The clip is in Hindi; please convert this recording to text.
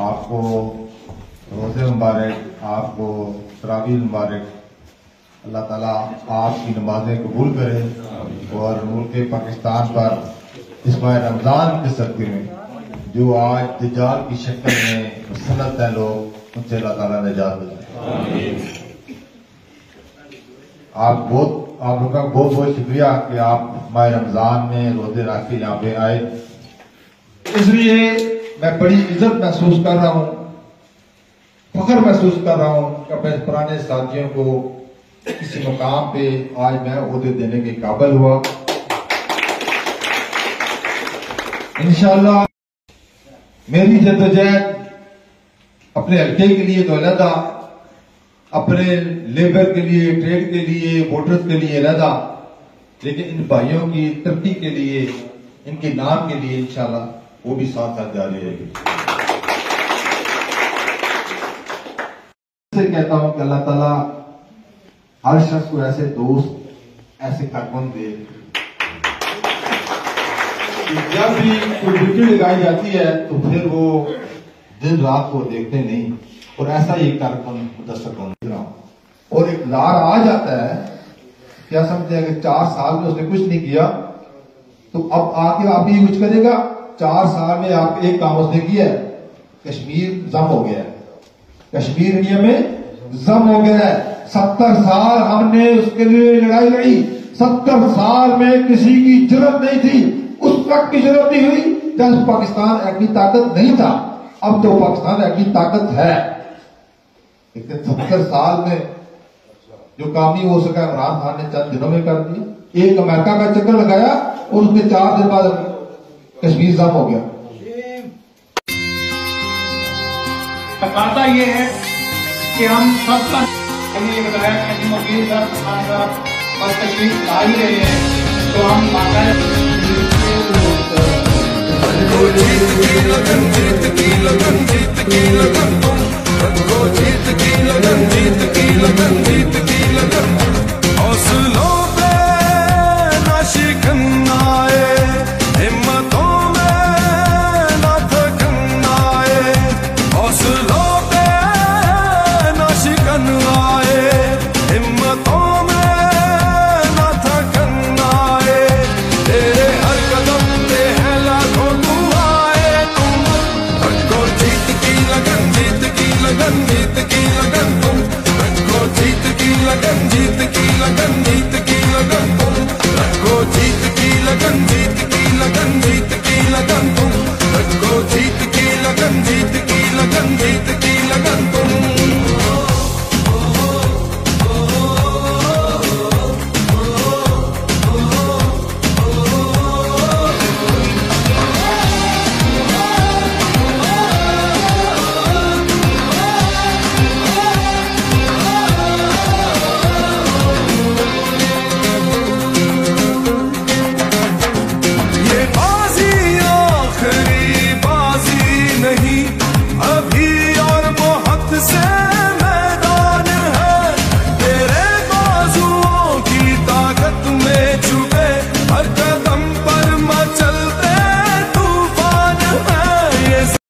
आपको रोज़े मुबारक, आपको तरावीह मुबारक। अल्लाह ताला आपकी नमाजें कबूल करे और मुल्क पाकिस्तान पर इस माह रमजान के सदक़े में जो आज दज्जाल की शक्ल में मुसल्लत है लोग, उनसे अल्लाह ताला निजात दे। आप लोगों का बहुत बहुत शुक्रिया कि आप माह रमजान में रोजे रख के यहाँ पे आए। इसलिए मैं बड़ी इज्जत महसूस कर रहा हूँ, फख्र महसूस कर रहा हूँ कि अपने पुराने साथियों को किसी मुकाम पे आज मैं ओहदे देने के काबिल हुआ। इंशाअल्लाह मेरी जद्दोजहद अपने हल्के के लिए तो अलहदा, अपने लेबर के लिए, ट्रेड के लिए, वोटर्स के लिए अलहदा, लेकिन इन भाइयों की तरक्की के लिए, इनके नाम के लिए इंशाअल्लाह वो भी साथ साथ जारी रहेगी। कहता हूं कि अल्लाह ताला हर शख्स को ऐसे दोस्त, ऐसे कारकुन दे कि जब भी कोई ड्यूटी लगाई जाती है तो फिर वो दिन रात को देखते नहीं, और ऐसा ही कारकुन मुदस्सर कर रहा हूं। और एक लार आ जाता है, क्या समझते हैं कि 4 साल में उसने कुछ नहीं किया, तो अब आके आप ही कुछ करेगा। 4 साल में आप एक काम उसने किया है, कश्मीर जम हो गया है, कश्मीर इंडिया में जम हो गया है। 70 साल हमने उसके लिए लड़ाई लड़ी, 70 साल में किसी की जरूरत नहीं थी, उस वक्त की जरूरत नहीं हुई जब पाकिस्तान एटमी ताकत नहीं था। अब तो पाकिस्तान एटमी ताकत है, लेकिन 70 साल में जो काम नहीं हो सका इमरान खान ने चंद दिनों में कर दिया। एक अमेरिका का चक्कर लगाया और उसके 4 दिन बाद कश्मीर जम हो गया। बात ये है कि हम सबका ये बताया कि वकील साहब बस तकलीफ ला ही रहे हैं, तो हम बाकायदा